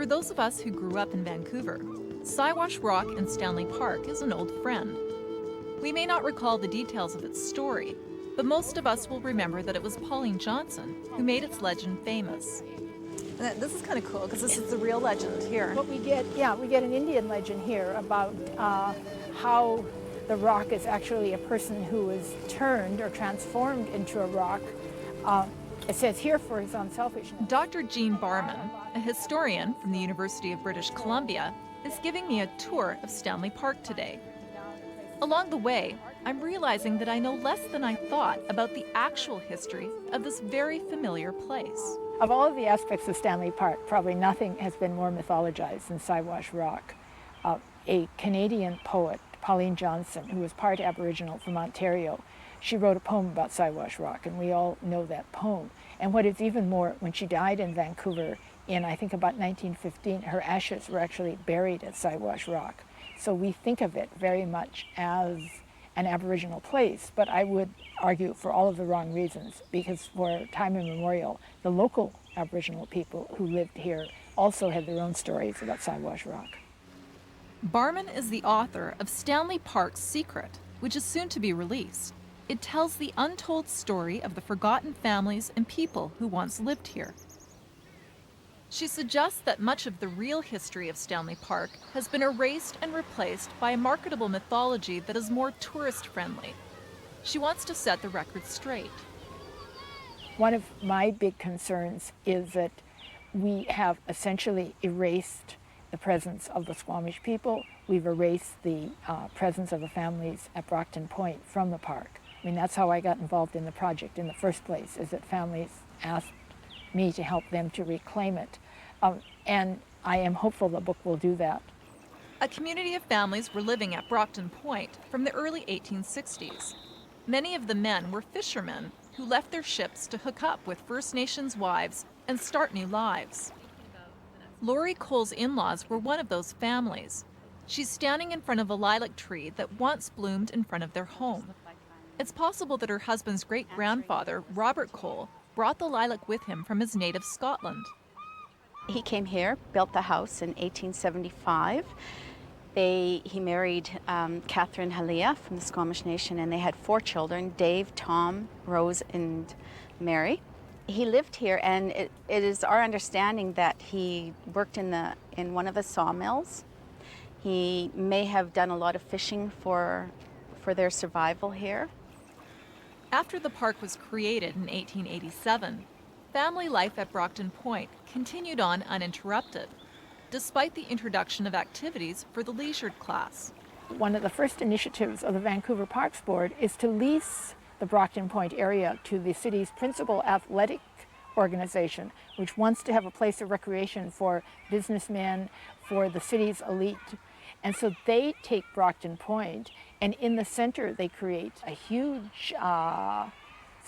for those of us who grew up in Vancouver, Siwash Rock in Stanley Park is an old friend. We may not recall the details of its story, but most of us will remember that it was Pauline Johnson who made its legend famous. This is kind of cool because this is the real legend here. But we get an Indian legend here about how the rock is actually a person who is turned or transformed into a rock. It says here for his unselfishness. Dr. Jean Barman, a historian from the University of British Columbia, is giving me a tour of Stanley Park today. Along the way, I'm realizing that I know less than I thought about the actual history of this very familiar place. Of all of the aspects of Stanley Park, probably nothing has been more mythologized than Siwash Rock. A Canadian poet, Pauline Johnson, who was part Aboriginal from Ontario, she wrote a poem about Siwash Rock, and we all know that poem. And what is even more, when she died in Vancouver in, I think, about 1915, her ashes were actually buried at Siwash Rock. So we think of it very much as an Aboriginal place, but I would argue for all of the wrong reasons, because for time immemorial, the local Aboriginal people who lived here also had their own stories about Siwash Rock. Barman is the author of Stanley Park's Secret, which is soon to be released. It tells the untold story of the forgotten families and people who once lived here. She suggests that much of the real history of Stanley Park has been erased and replaced by a marketable mythology that is more tourist-friendly. She wants to set the record straight. One of my big concerns is that we have essentially erased the presence of the Squamish people. We've erased the presence of the families at Brockton Point from the park. I mean, that's how I got involved in the project in the first place, is that families asked me to help them to reclaim it. And I am hopeful the book will do that. A community of families were living at Brockton Point from the early 1860s. Many of the men were fishermen who left their ships to hook up with First Nations wives and start new lives. Laurie Cole's in-laws were one of those families. She's standing in front of a lilac tree that once bloomed in front of their home. It's possible that her husband's great-grandfather, Robert Cole, brought the lilac with him from his native Scotland. He came here, built the house in 1875. He married Catherine Halia from the Squamish Nation, and they had 4 children, Dave, Tom, Rose, and Mary. He lived here, and it is our understanding that he worked in one of the sawmills. He may have done a lot of fishing for their survival here. After the park was created in 1887, family life at Brockton Point continued on uninterrupted, despite the introduction of activities for the leisured class. One of the first initiatives of the Vancouver Parks Board is to lease the Brockton Point area to the city's principal athletic organization, which wants to have a place of recreation for businessmen, for the city's elite. And so they take Brockton Point, and in the center they create a huge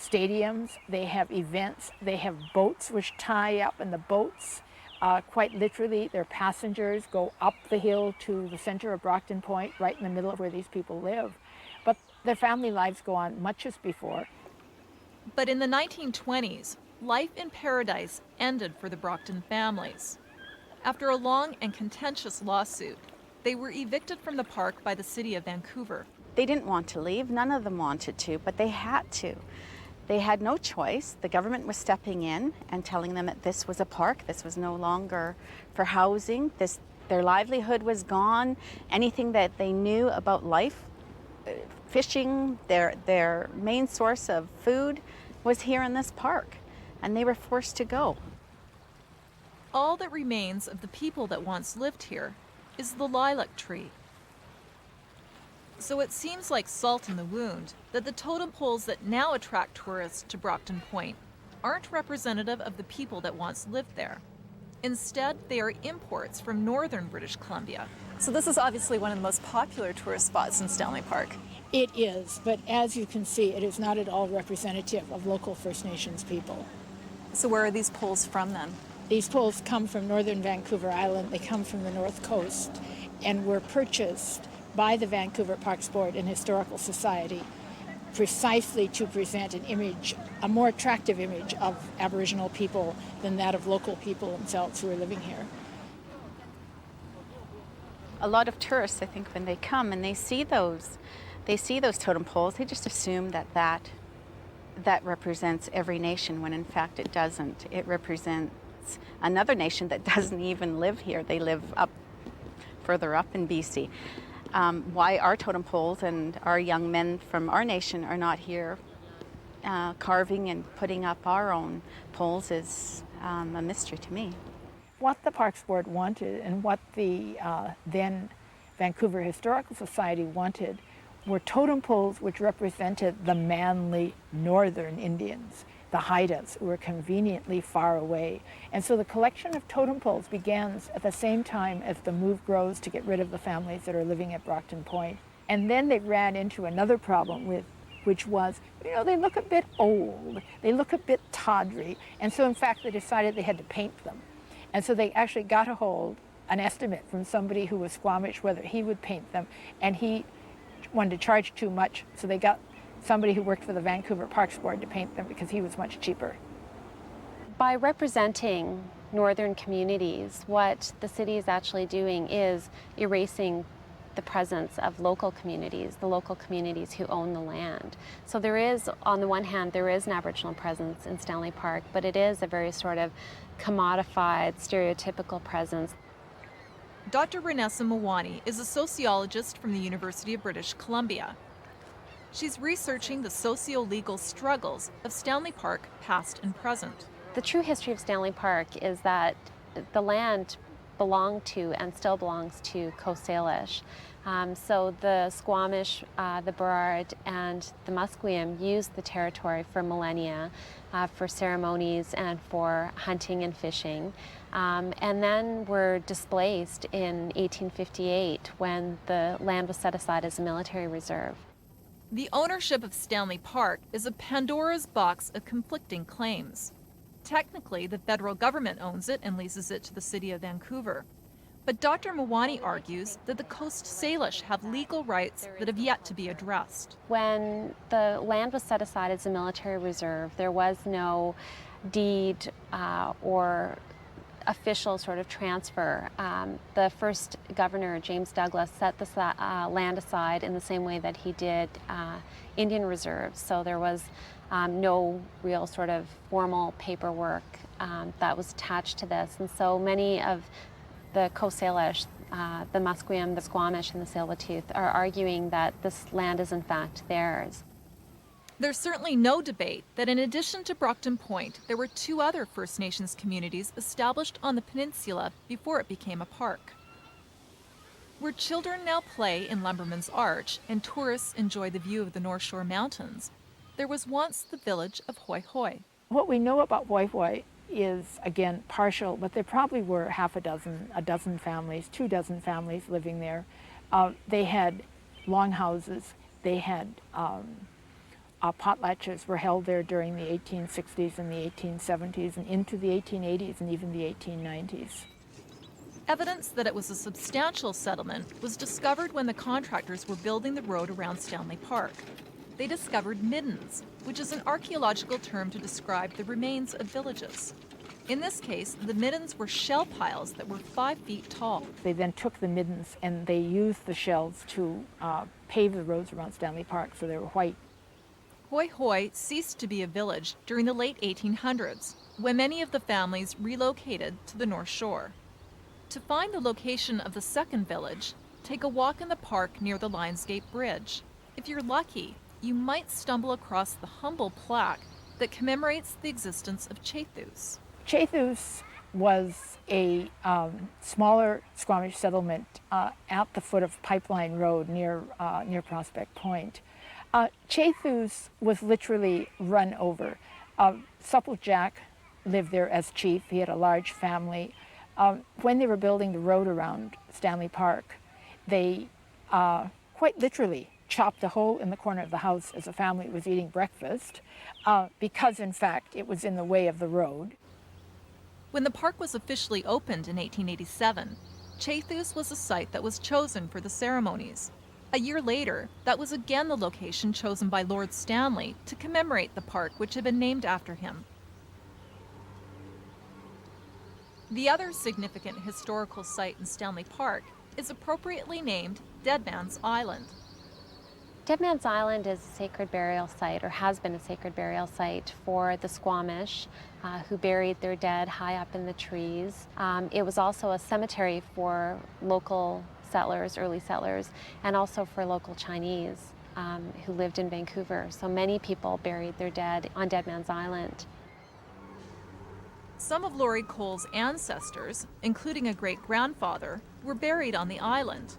stadiums, they have events, they have boats which tie up, and the boats, quite literally, their passengers go up the hill to the center of Brockton Point, right in the middle of where these people live. But their family lives go on much as before. But in the 1920s, life in paradise ended for the Brockton families. After a long and contentious lawsuit, they were evicted from the park by the city of Vancouver. They didn't want to leave, none of them wanted to, but they had to. They had no choice. The government was stepping in and telling them that this was a park, this was no longer for housing, their livelihood was gone, anything that they knew about life, fishing, their main source of food was here in this park, and they were forced to go. All that remains of the people that once lived here is the lilac tree. So it seems like salt in the wound that the totem poles that now attract tourists to Brockton Point aren't representative of the people that once lived there. Instead, they are imports from northern British Columbia. So this is obviously one of the most popular tourist spots in Stanley Park. It is, but as you can see, it is not at all representative of local First Nations people. So where are these poles from then? These poles come from northern Vancouver Island. They come from the North Coast and were purchased by the Vancouver Parks Board and Historical Society precisely to present an image, a more attractive image of Aboriginal people than that of local people themselves who are living here. a lot of tourists, I think, when they come and they see those totem poles, they just assume that represents every nation, when in fact it doesn't. It represents another nation that doesn't even live here. They live further up in BC. Why our totem poles and our young men from our nation are not here carving and putting up our own poles is a mystery to me. What the Parks Board wanted and what the then Vancouver Historical Society wanted were totem poles which represented the manly northern Indians, the Haidas, who were conveniently far away. And so the collection of totem poles begins at the same time as the move grows to get rid of the families that are living at Brockton Point. And then they ran into another problem which was, they look a bit old, they look a bit tawdry, and so in fact they decided they had to paint them. And so they actually got an estimate from somebody who was Squamish whether he would paint them, and he wanted to charge too much, so they got somebody who worked for the Vancouver Parks Board to paint them because he was much cheaper. By representing northern communities, what the city is actually doing is erasing the presence of local communities, the local communities who own the land. So there is, on the one hand, there is an Aboriginal presence in Stanley Park, but it is a very sort of commodified, stereotypical presence. Dr. Renisa Mawani is a sociologist from the University of British Columbia. She's researching the socio-legal struggles of Stanley Park, past and present. The true history of Stanley Park is that the land belonged to and still belongs to Coast Salish. So the Squamish, the Burrard, and the Musqueam used the territory for millennia for ceremonies and for hunting and fishing. And then were displaced in 1858 when the land was set aside as a military reserve. The ownership of Stanley Park is a Pandora's box of conflicting claims. Technically, the federal government owns it and leases it to the city of Vancouver. But Dr. Mawani argues that the Coast Salish have legal rights that have yet to be addressed. When the land was set aside as a military reserve, there was no deed or official sort of transfer. The first governor, James Douglas, set this land aside in the same way that he did Indian reserves. So there was no real sort of formal paperwork that was attached to this. And so many of the Coast Salish, the Musqueam, the Squamish, and the Tsleil-Waututh are arguing that this land is in fact theirs. There's certainly no debate that in addition to Brockton Point, there were two other First Nations communities established on the peninsula before it became a park. Where children now play in Lumberman's Arch and tourists enjoy the view of the North Shore Mountains, there was once the village of Hoi Hoi. What we know about Hoi Hoi is, again, partial, but there probably were a dozen families, 24 families living there. They had longhouses, they had potlatches were held there during the 1860s and the 1870s and into the 1880s and even the 1890s. Evidence that it was a substantial settlement was discovered when the contractors were building the road around Stanley Park. They discovered middens, which is an archaeological term to describe the remains of villages. In this case, the middens were shell piles that were 5 feet tall. They then took the middens and they used the shells to pave the roads around Stanley Park, so they were white. Hoi Hoi ceased to be a village during the late 1800s, when many of the families relocated to the North Shore. To find the location of the second village, take a walk in the park near the Lionsgate Bridge. If you're lucky, you might stumble across the humble plaque that commemorates the existence of Chaithus. Chaithus was a smaller Squamish settlement at the foot of Pipeline Road near Prospect Point. Chaithus was literally run over. Supple Jack lived there as chief. He had a large family. When they were building the road around Stanley Park, they quite literally chopped a hole in the corner of the house as a family was eating breakfast because, in fact, it was in the way of the road. When the park was officially opened in 1887, Chaithus was a site that was chosen for the ceremonies. A year later, that was again the location chosen by Lord Stanley to commemorate the park, which had been named after him. The other significant historical site in Stanley Park is appropriately named Dead Man's Island. Dead Man's Island is a sacred burial site, or has been a sacred burial site for the Squamish who buried their dead high up in the trees. It was also a cemetery for local settlers, early settlers, and also for local Chinese who lived in Vancouver. So many people buried their dead on Dead Man's Island. Some of Laurie Cole's ancestors, including a great-grandfather, were buried on the island.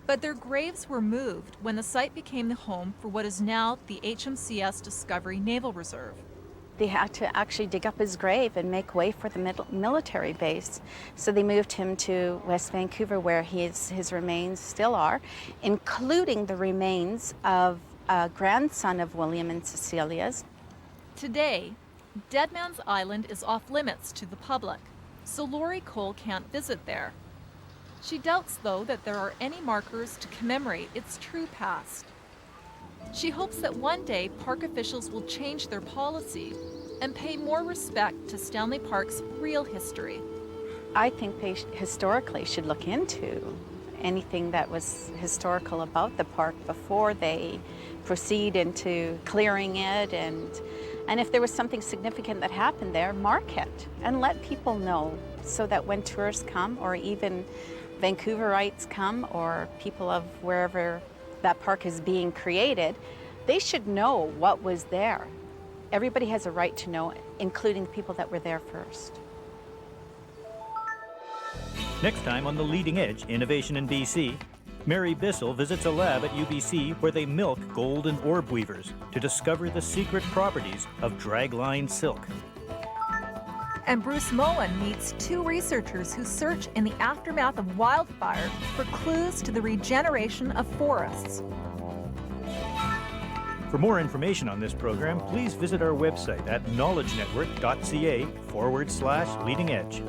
But their graves were moved when the site became the home for what is now the HMCS Discovery Naval Reserve. They had to actually dig up his grave and make way for the military base. So they moved him to West Vancouver, where his remains still are, including the remains of a grandson of William and Cecilia's. Today, Dead Man's Island is off limits to the public, so Laurie Cole can't visit there. She doubts, though, that there are any markers to commemorate its true past. She hopes that one day park officials will change their policy and pay more respect to Stanley Park's real history. I think they historically should look into anything that was historical about the park before they proceed into clearing it, and if there was something significant that happened there, mark it and let people know, so that when tourists come, or even Vancouverites come, or people of wherever that park is being created, they should know what was there. Everybody has a right to know, including people that were there first. Next time on The Leading Edge, Innovation in BC, Mary Bissell visits a lab at UBC where they milk gold and orb weavers to discover the secret properties of dragline silk. And Bruce Moen meets two researchers who search in the aftermath of wildfire for clues to the regeneration of forests. For more information on this program, please visit our website at knowledgenetwork.ca/leading edge.